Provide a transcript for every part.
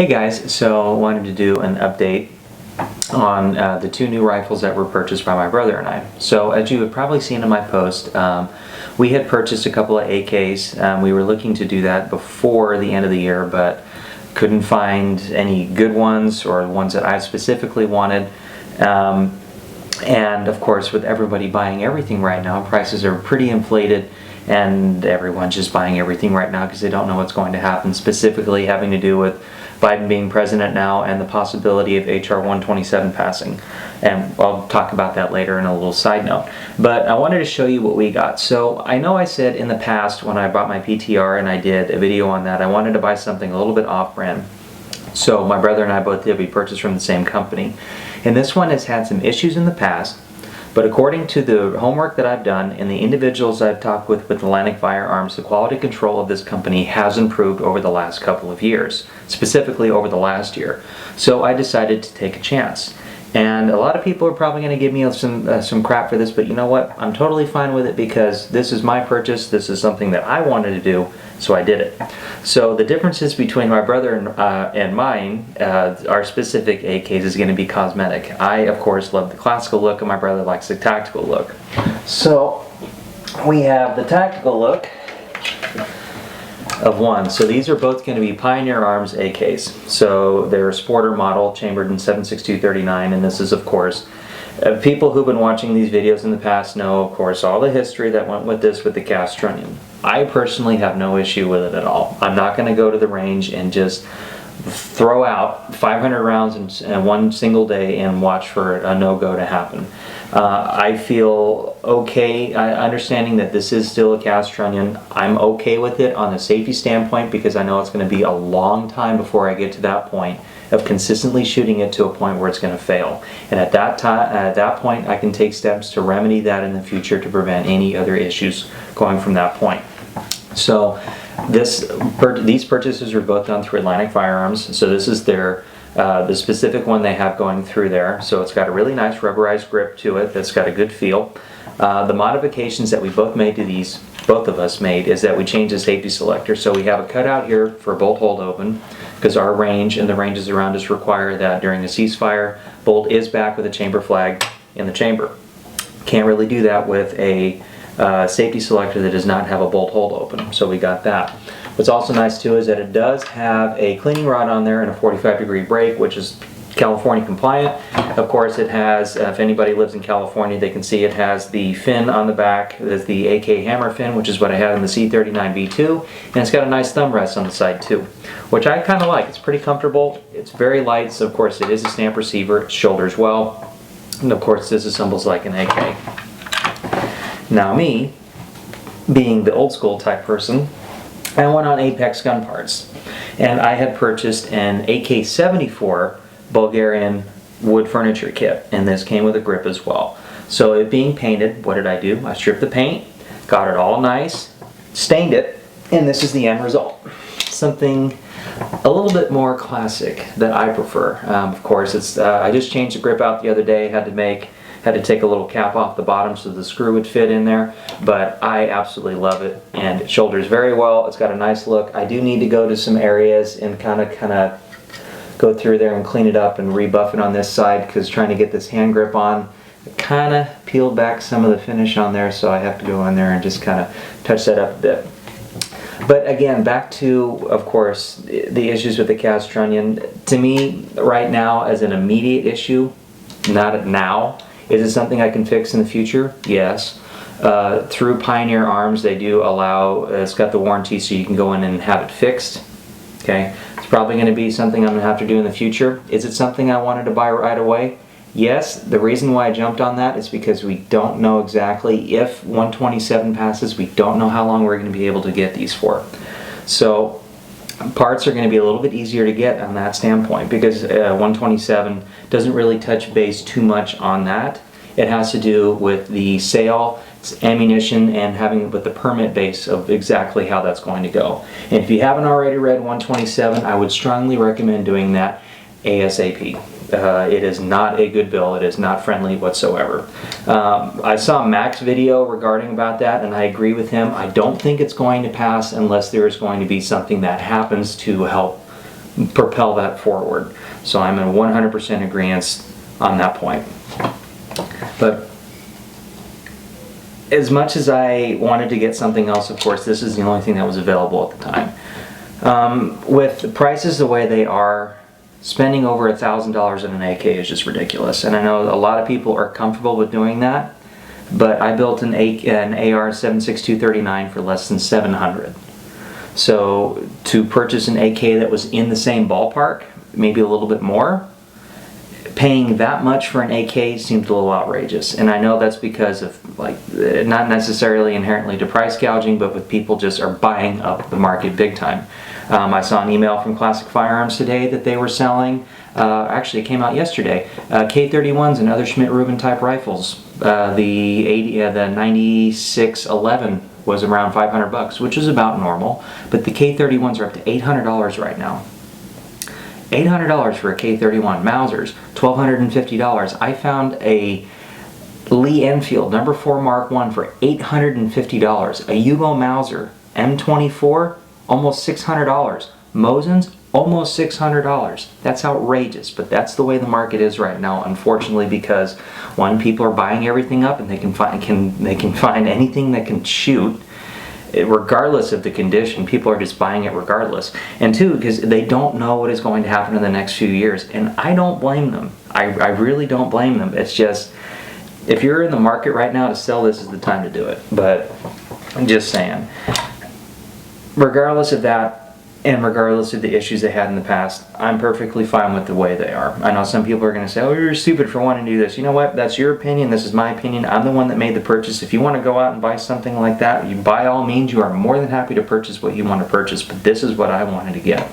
Hey guys, so I wanted to do an update on the two new rifles that were purchased by my brother and I. So as you have probably seen in my post, we had purchased a couple of AKs. We were looking to do that before the end of the year, but couldn't find any good ones or ones that I specifically wanted. And of course, with everybody buying everything right now, prices are pretty inflated, and everyone's just buying everything right now because they don't know what's going to happen, specifically having to do with Biden being president now and the possibility of HR 127 passing. And I'll talk about that later in a little side note. But I wanted to show you what we got. So I know I said in the past when I bought my PTR and I did a video on that, I wanted to buy something a little bit off-brand. So my brother and I both did. We purchased from the same company. And this one has had some issues in the past, but according to the homework that I've done and the individuals I've talked with Atlantic Firearms, the quality control of this company has improved over the last couple of years, specifically over the last year. So I decided to take a chance. And a lot of people are probably going to give me some crap for this, but you know what? I'm totally fine with it because this is my purchase. This is something that I wanted to do, so I did it. So the differences between my brother and mine, our specific AKs, is going to be cosmetic. I, of course, love the classical look, and my brother likes the tactical look. So we have the tactical look of one. So these are both going to be Pioneer Arms AKs. So they're a sporter model, chambered in 7.62-39, and this is, of course, people who've been watching these videos in the past know, of course, all the history that went with this with the cast trunnion. I personally have no issue with it at all. I'm not going to go to the range and just throw out 500 rounds in one single day and watch for a no-go to happen. I feel okay understanding that this is still a cast trunnion. I'm okay with it on a safety standpoint because I know it's going to be a long time before I get to that point of consistently shooting it to a point where it's going to fail. And at that point, I can take steps to remedy that in the future to prevent any other issues going from that point. So these purchases were both done through Atlantic Firearms. So this is their the specific one they have going through there. So it's got a really nice rubberized grip to it that's got a good feel. The modifications that we both made to these, both of us made, is that we changed the safety selector. So we have a cutout here for bolt hold open because our range and the ranges around us require that during a ceasefire, bolt is back with a chamber flag in the chamber. Can't really do that with a safety selector that does not have a bolt hold open. So we got that. What's also nice too is that it does have a cleaning rod on there and a 45-degree brake, which is California compliant. Of course, it has, if anybody lives in California, they can see it has the fin on the back. There's the AK hammer fin, which is what I had in the C39V2, and it's got a nice thumb rest on the side too, which I kind of like. It's pretty comfortable. It's very light, so of course it is a stamp receiver. It shoulders well, and of course disassembles like an AK. Now me, being the old school type person, I went on Apex Gun Parts, and I had purchased an AK-74 Bulgarian wood furniture kit, and this came with a grip as well. So it being painted, what did I do? I stripped the paint, got it all nice, stained it, and this is the end result. Something a little bit more classic that I prefer. Of course, it's I just changed the grip out the other day, had to take a little cap off the bottom so the screw would fit in there, but I absolutely love it, and it shoulders very well. It's got a nice look. I do need to go to some areas and kind of go through there and clean it up and rebuff it on this side, because trying to get this hand grip on, it kind of peeled back some of the finish on there, so I have to go in there and just kind of touch that up a bit. But again, back to, of course, the issues with the cast trunnion. To me, right now, as an immediate issue, not now. Is it something I can fix in the future? Yes. Through Pioneer Arms, they do allow, it's got the warranty so you can go in and have it fixed. Okay, it's probably going to be something I'm going to have to do in the future. Is it something I wanted to buy right away? Yes. The reason why I jumped on that is because we don't know exactly if 127 passes. We don't know how long we're going to be able to get these for. So parts are going to be a little bit easier to get on that standpoint, because 127 doesn't really touch base too much on that. It has to do with the sale, ammunition, and having with the permit base of exactly how that's going to go. And if you haven't already read 127, I would strongly recommend doing that ASAP. It is not a good bill. It is not friendly whatsoever. I saw Mac's video regarding about that, and I agree with him. I don't think it's going to pass unless there is going to be something that happens to help propel that forward. So I'm in 100% agreement on that point. But as much as I wanted to get something else, of course, this is the only thing that was available at the time. With the prices the way they are, spending over $1,000 on an AK is just ridiculous. And I know a lot of people are comfortable with doing that, but I built an AR-76239 for less than $700. So to purchase an AK that was in the same ballpark, maybe a little bit more, paying that much for an AK seemed a little outrageous. And I know that's because of, like, not necessarily inherently to price gouging, but with people just are buying up the market big time. I saw an email from Classic Firearms today that they were selling, actually it came out yesterday, K-31s and other Schmidt-Rubin type rifles. The 9611 was around $500, which is about normal, but the K-31s are up to $800 right now. $800 for a K-31. Mausers, $1,250. I found a Lee Enfield No. 4 Mark I for $850. A Yugo Mauser M24, almost $600. Mosins, almost $600. That's outrageous, but that's the way the market is right now, unfortunately, because one, people are buying everything up and they can find anything that can shoot. Regardless of the condition, people are just buying it regardless. And two, because they don't know what is going to happen in the next few years. And I don't blame them. I really don't blame them. It's just, if you're in the market right now to sell, this is the time to do it. But I'm just saying, regardless of that, and regardless of the issues they had in the past, I'm perfectly fine with the way they are. I know some people are going to say, oh, you're stupid for wanting to do this. You know what? That's your opinion. This is my opinion. I'm the one that made the purchase. If you want to go out and buy something like that, you by all means, you are more than happy to purchase what you want to purchase. But this is what I wanted to get.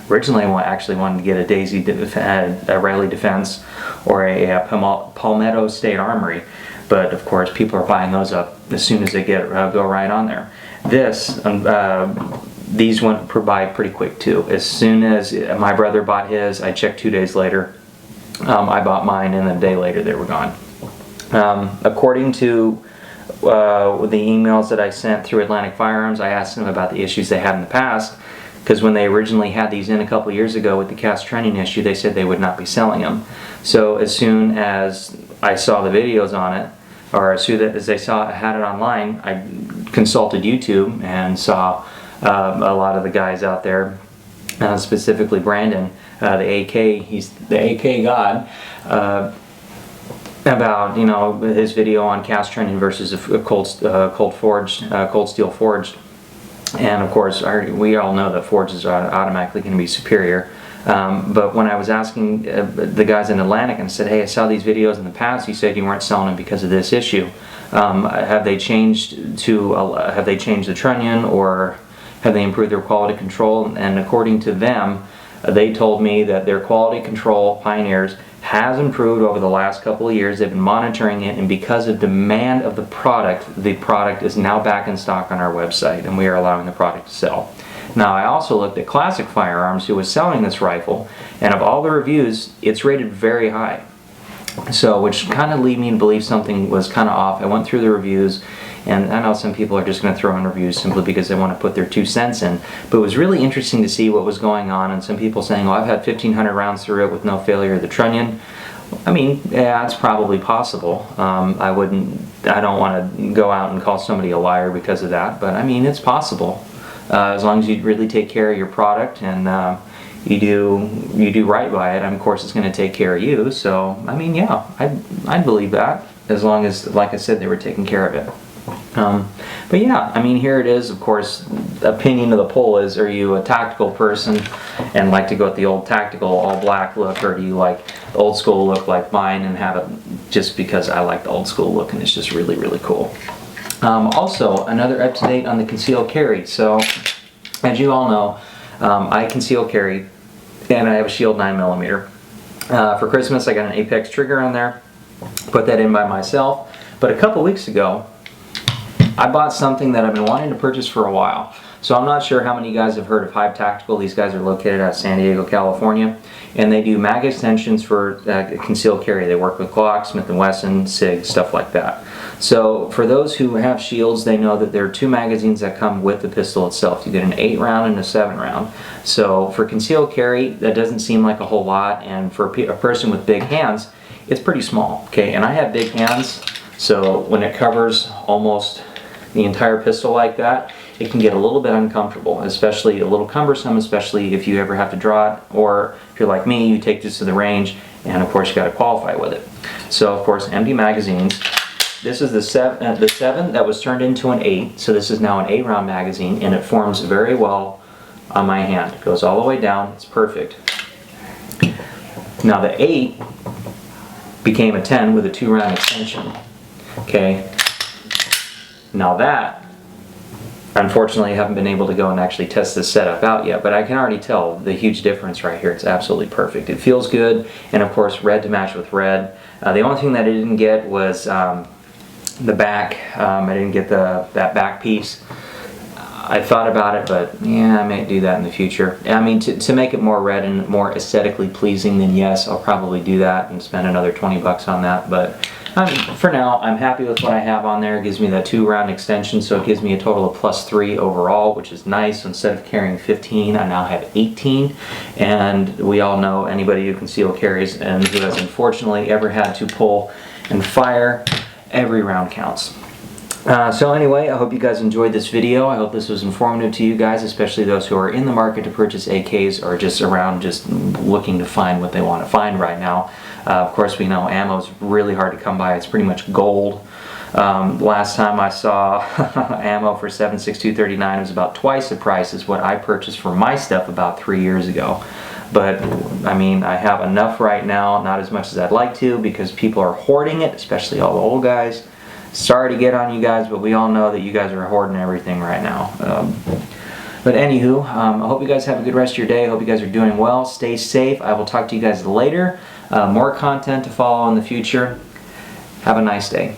Originally, I actually wanted to get a Daisy a Riley Defense or a Palmetto State Armory. But of course, people are buying those up as soon as they go right on there. These went by pretty quick too. As soon as my brother bought his, I checked 2 days later. I bought mine, and a day later they were gone. According to the emails that I sent through Atlantic Firearms, I asked them about the issues they had in the past, because when they originally had these in a couple years ago with the cast trunnion issue, they said they would not be selling them. So as soon as I saw the videos on it, or as soon as they had it online, I consulted YouTube and saw a lot of the guys out there, specifically Brandon, the AK, he's the AK god, about, you know, his video on cast trunnion versus a cold steel forged, and of course we all know that forged is automatically going to be superior. But when I was asking the guys in Atlantic and said, hey, I saw these videos in the past, you said you weren't selling them because of this issue. Have they changed the trunnion, or have they improved their quality control? And according to them, they told me that their quality control, Pioneers, has improved over the last couple of years. They've been monitoring it, and because of demand of the product is now back in stock on our website, and we are allowing the product to sell. Now, I also looked at Classic Firearms, who was selling this rifle, and of all the reviews, it's rated very high. So, which kind of lead me to believe something was kind of off. I went through the reviews, and I know some people are just going to throw in reviews simply because they want to put their 2 cents in. But it was really interesting to see what was going on, and some people saying, oh, I've had 1,500 rounds through it with no failure of the trunnion. I mean, yeah, it's probably possible. I don't want to go out and call somebody a liar because of that, but I mean, it's possible. As long as you really take care of your product and you do right by it, and of course it's going to take care of you. So I mean, yeah, I'd believe that, as long as, like I said, they were taking care of it. But yeah, I mean, here it is. Of course, opinion of the poll is: are you a tactical person and like to go with the old tactical all black look, or do you like the old school look like mine and have it just because I like the old school look and it's just really, really cool? Also, another up to date on the concealed carry. So, as you all know, I conceal carry, and I have a Shield 9mm. For Christmas, I got an Apex trigger on there. Put that in by myself. But a couple weeks ago, I bought something that I've been wanting to purchase for a while. So I'm not sure how many of you guys have heard of Hive Tactical. These guys are located out of San Diego, California, and they do mag extensions for concealed carry. They work with Glock, Smith & Wesson, SIG, stuff like that. So for those who have shields, they know that there are 2 magazines that come with the pistol itself. You get an 8 round and a 7 round. So for concealed carry, that doesn't seem like a whole lot, and for a person with big hands, it's pretty small. Okay, and I have big hands, so when it covers almost the entire pistol like that, it can get a little bit uncomfortable, especially a little cumbersome, especially if you ever have to draw it, or if you're like me, you take this to the range, and of course you got to qualify with it. So of course, empty magazines. This is the 7 that was turned into an 8, so this is now an 8 round magazine, and it forms very well on my hand. It goes all the way down, it's perfect. Now the 8 became a 10 with a 2 round extension. Okay, now that, unfortunately I haven't been able to go and actually test this setup out yet, but I can already tell the huge difference right here. It's absolutely perfect. It feels good, and of course red to match with red. The only thing that I didn't get was the back. I didn't get that back piece. I thought about it, but yeah, I might do that in the future. I mean, to make it more red and more aesthetically pleasing, then yes, I'll probably do that and spend another 20 bucks on that. But for now, I'm happy with what I have on there. It gives me that 2 round extension, so it gives me a total of +3 overall, which is nice. So instead of carrying 15, I now have 18. And we all know, anybody who concealed carries and who has unfortunately ever had to pull and fire, every round counts. So anyway, I hope you guys enjoyed this video. I hope this was informative to you guys, especially those who are in the market to purchase AKs or just around just looking to find what they want to find right now. Of course, we know ammo is really hard to come by. It's pretty much gold. Last time I saw ammo for 7.6239, it was about twice the price as what I purchased for my stuff about 3 years ago. But I mean, I have enough right now, not as much as I'd like to, because people are hoarding it, especially all the old guys. Sorry to get on you guys, but we all know that you guys are hoarding everything right now. But anywho, I hope you guys have a good rest of your day. I hope you guys are doing well. Stay safe. I will talk to you guys later. More content to follow in the future. Have a nice day.